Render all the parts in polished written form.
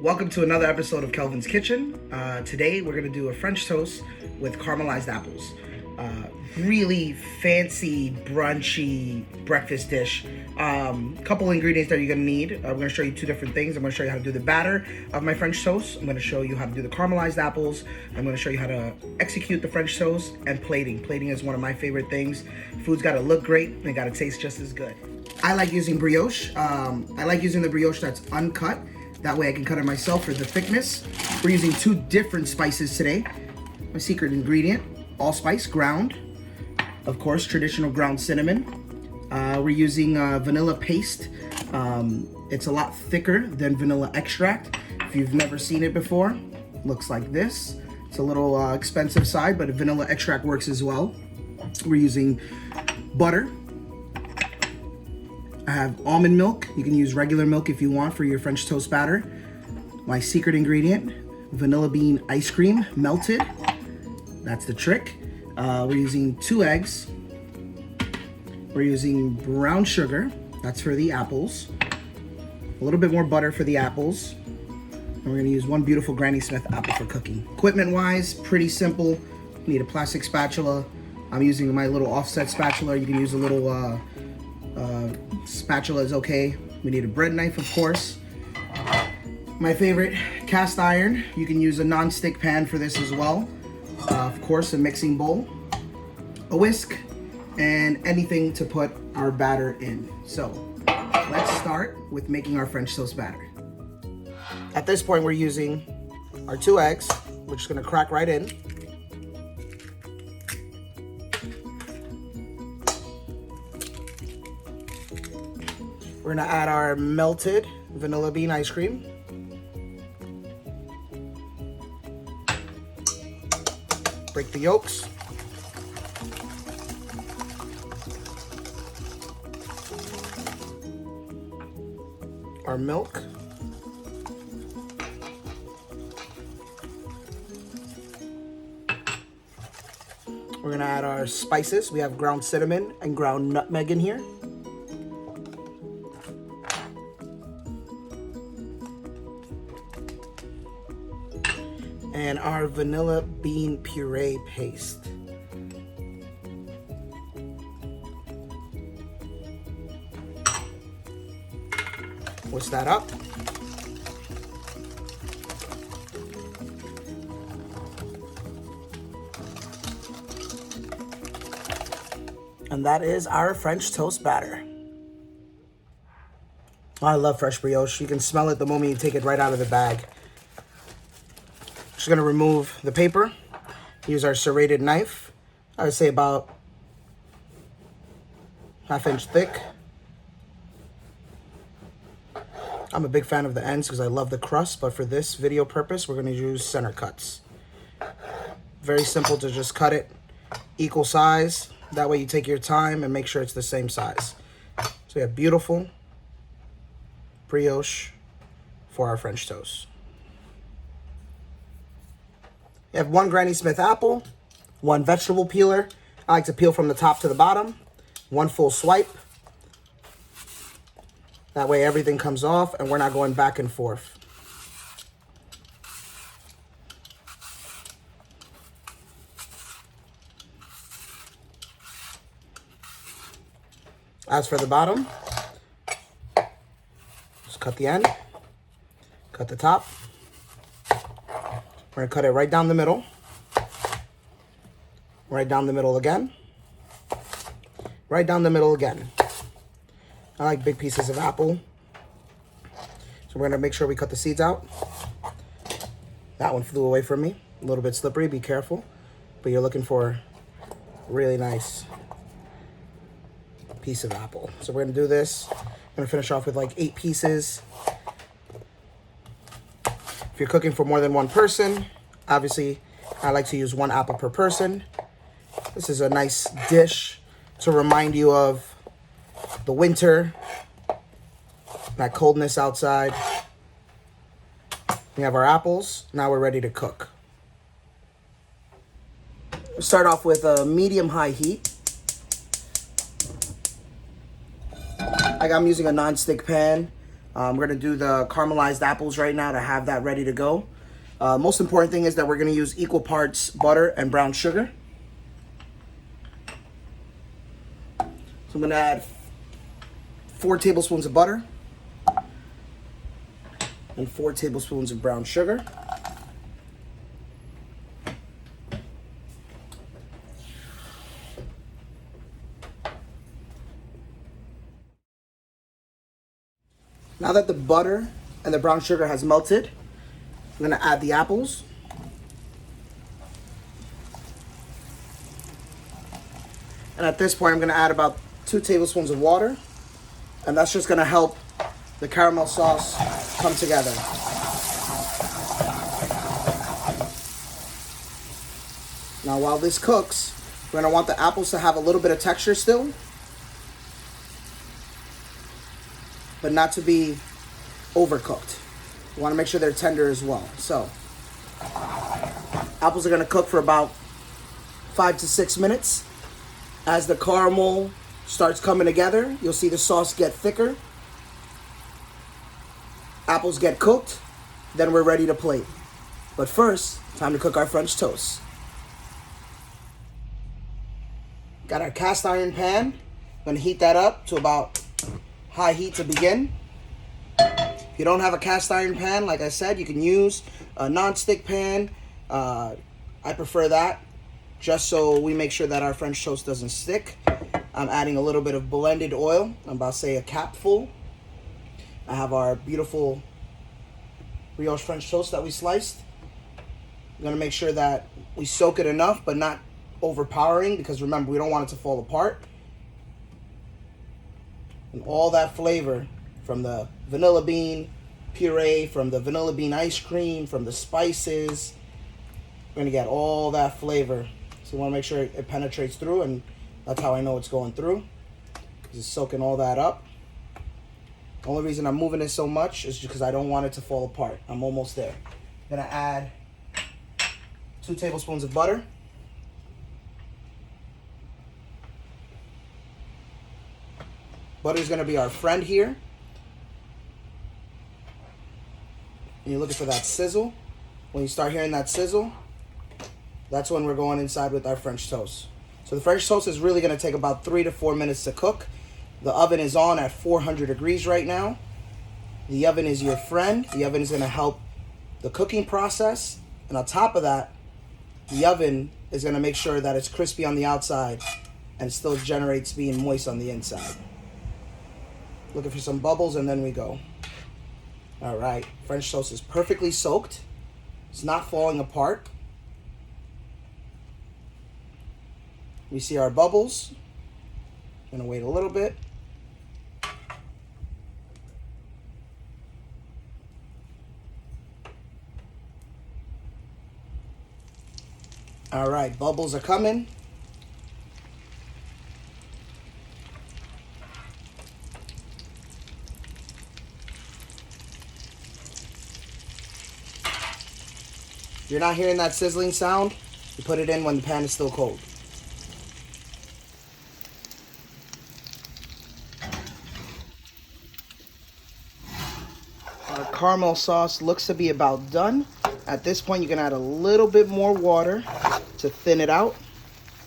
Welcome to another episode of Kelvin's Kitchen. Today we're going to do a French toast with caramelized apples. Really fancy, brunchy breakfast dish. Couple ingredients that you're going to need. I'm going to show you two different things. I'm going to show you how to do the batter of my French toast. I'm going to show you how to do the caramelized apples. I'm going to show you how to execute the French toast and plating. Plating is one of my favorite things. Food's got to look great and it got to taste just as good. I like using brioche. I like using the brioche that's uncut. That way I can cut it myself for the thickness. We're using two different spices today. My secret ingredient, allspice, ground. Of course, traditional ground cinnamon. We're using vanilla paste. It's a lot thicker than vanilla extract. If you've never seen it before, looks like this. It's a little expensive side, but vanilla extract works as well. We're using butter. I have almond milk. You can use regular milk if you want for your French toast batter. My secret ingredient, vanilla bean ice cream, melted. That's the trick. We're using 2 eggs. We're using brown sugar. That's for the apples. A little bit more butter for the apples. And we're gonna use 1 beautiful Granny Smith apple for cooking. Equipment-wise, pretty simple. You need a plastic spatula. I'm using my little offset spatula. You can use a little spatula is okay. We need a bread knife, of course. My favorite, cast iron. You can use a non-stick pan for this as well. Of course, a mixing bowl, a whisk, and anything to put our batter in. So let's start with making our French toast batter. At this point, we're using our 2 eggs. We're just gonna crack right in. We're gonna add our melted vanilla bean ice cream. Break the yolks. Our milk. We're gonna add our spices. We have ground cinnamon and ground nutmeg in here. And our vanilla bean puree paste. Whisk that up. And that is our French toast batter. I love fresh brioche. You can smell it the moment you take it right out of the bag. Just gonna remove the paper, use our serrated knife. I would say about 1/2 inch thick. I'm a big fan of the ends because I love the crust, but for this video purpose, we're gonna use center cuts. Very simple to just cut it equal size. That way you take your time and make sure it's the same size. So we have beautiful brioche for our French toast. You have 1 Granny Smith apple, 1 vegetable peeler. I like to peel from the top to the bottom. 1 full swipe. That way everything comes off and we're not going back and forth. As for the bottom, just cut the end, cut the top. We're gonna cut it right down the middle. Right down the middle again. Right down the middle again. I like big pieces of apple. So we're gonna make sure we cut the seeds out. That one flew away from me. A little bit slippery, be careful. But you're looking for a really nice piece of apple. So we're gonna do this. I'm gonna finish off with like 8 pieces. If you're cooking for more than 1 person, obviously I like to use 1 apple per person. This is a nice dish to remind you of the winter, that coldness outside. We have our apples. Now we're ready to cook. We'll start off with a medium-high heat. I'm using a non-stick pan. We're gonna do the caramelized apples right now to have that ready to go. Most important thing is that we're gonna use equal parts butter and brown sugar. So I'm gonna add 4 tablespoons of butter and 4 tablespoons of brown sugar. Now that the butter and the brown sugar has melted, I'm gonna add the apples. And at this point, I'm gonna add about 2 tablespoons of water, and that's just gonna help the caramel sauce come together. Now while this cooks, we're gonna want the apples to have a little bit of texture still, but not to be overcooked. You wanna make sure they're tender as well. So, apples are gonna cook for about 5 to 6 minutes. As the caramel starts coming together, you'll see the sauce get thicker. Apples get cooked, then we're ready to plate. But first, time to cook our French toast. Got our cast iron pan. I'm gonna heat that up to about high heat to begin. If you don't have a cast iron pan, like I said, you can use a non-stick pan. I prefer that, just so we make sure that our French toast doesn't stick. I'm adding a little bit of blended oil. I'm about to say a capful. I have our beautiful brioche French toast that we sliced. I'm gonna make sure that we soak it enough, but not overpowering, because remember, we don't want it to fall apart. And all that flavor from the vanilla bean puree, from the vanilla bean ice cream, from the spices, we're gonna get all that flavor. So we wanna make sure it penetrates through, and that's how I know it's going through. Just soaking all that up. The only reason I'm moving it so much is because I don't want it to fall apart. I'm almost there. I'm gonna add 2 tablespoons of butter. Butter's gonna be our friend here. And you're looking for that sizzle. When you start hearing that sizzle, that's when we're going inside with our French toast. So the French toast is really gonna take about 3 to 4 minutes to cook. The oven is on at 400 degrees right now. The oven is your friend. The oven is gonna help the cooking process. And on top of that, the oven is gonna make sure that it's crispy on the outside and still generates being moist on the inside. Looking for some bubbles, and then we go. All right, French toast is perfectly soaked. It's not falling apart. We see our bubbles. Gonna wait a little bit. All right, bubbles are coming. If you're not hearing that sizzling sound, you put it in when the pan is still cold. Our caramel sauce looks to be about done. At this point, you can add a little bit more water to thin it out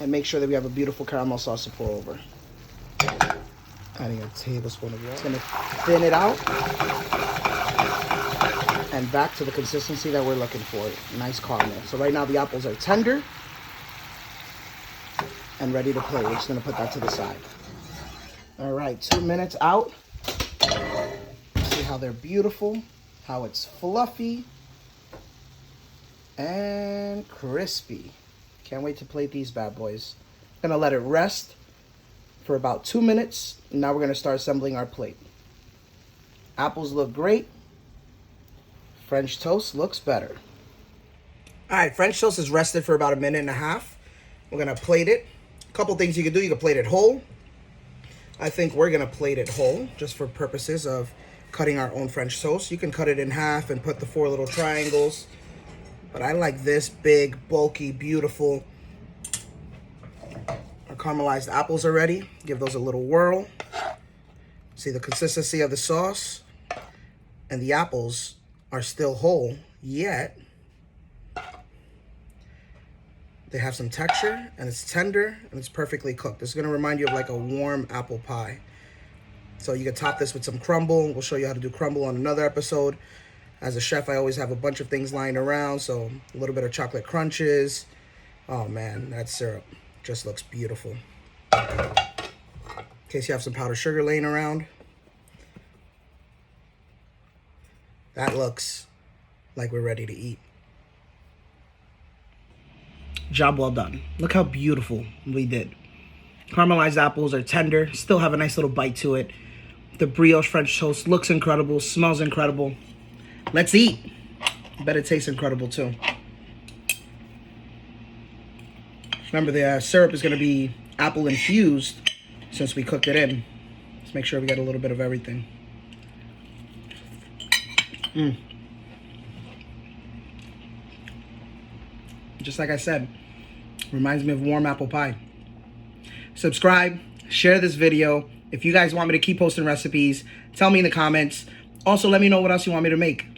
and make sure that we have a beautiful caramel sauce to pour over. Adding a tablespoon of water. It's gonna thin it out and back to the consistency that we're looking for. Nice caramel. So right now the apples are tender and ready to play. We're just gonna put that to the side. All right, 2 minutes out. See how they're beautiful, how it's fluffy and crispy. Can't wait to plate these bad boys. Gonna let it rest for about 2 minutes. Now we're gonna start assembling our plate. Apples look great. French toast looks better. All right, French toast is rested for about 1.5 minutes. We're gonna plate it. A couple things you can do. You can plate it whole. I think we're gonna plate it whole just for purposes of cutting our own French toast. You can cut it in half and put the 4 little triangles. But I like this big, bulky, beautiful. Our caramelized apples are ready. Give those a little whirl. See the consistency of the sauce. and the apples are still whole, yet they have some texture, and it's tender, and it's perfectly cooked. It's gonna remind you of like a warm apple pie. So you can top this with some crumble. We'll show you how to do crumble on another episode. As a chef, I always have a bunch of things lying around, so a little bit of chocolate crunches. Oh man, that syrup just looks beautiful. In case you have some powdered sugar laying around. That looks like we're ready to eat. Job well done. Look how beautiful we did. Caramelized apples are tender, still have a nice little bite to it. The brioche French toast looks incredible, smells incredible. Let's eat. I bet it tastes incredible too. Remember, the syrup is going to be apple infused since we cooked it in. Let's make sure we get a little bit of everything. Just like I said, reminds me of warm apple pie. Subscribe, share this video. If you guys want me to keep posting recipes, tell me in the comments. Also, let me know what else you want me to make.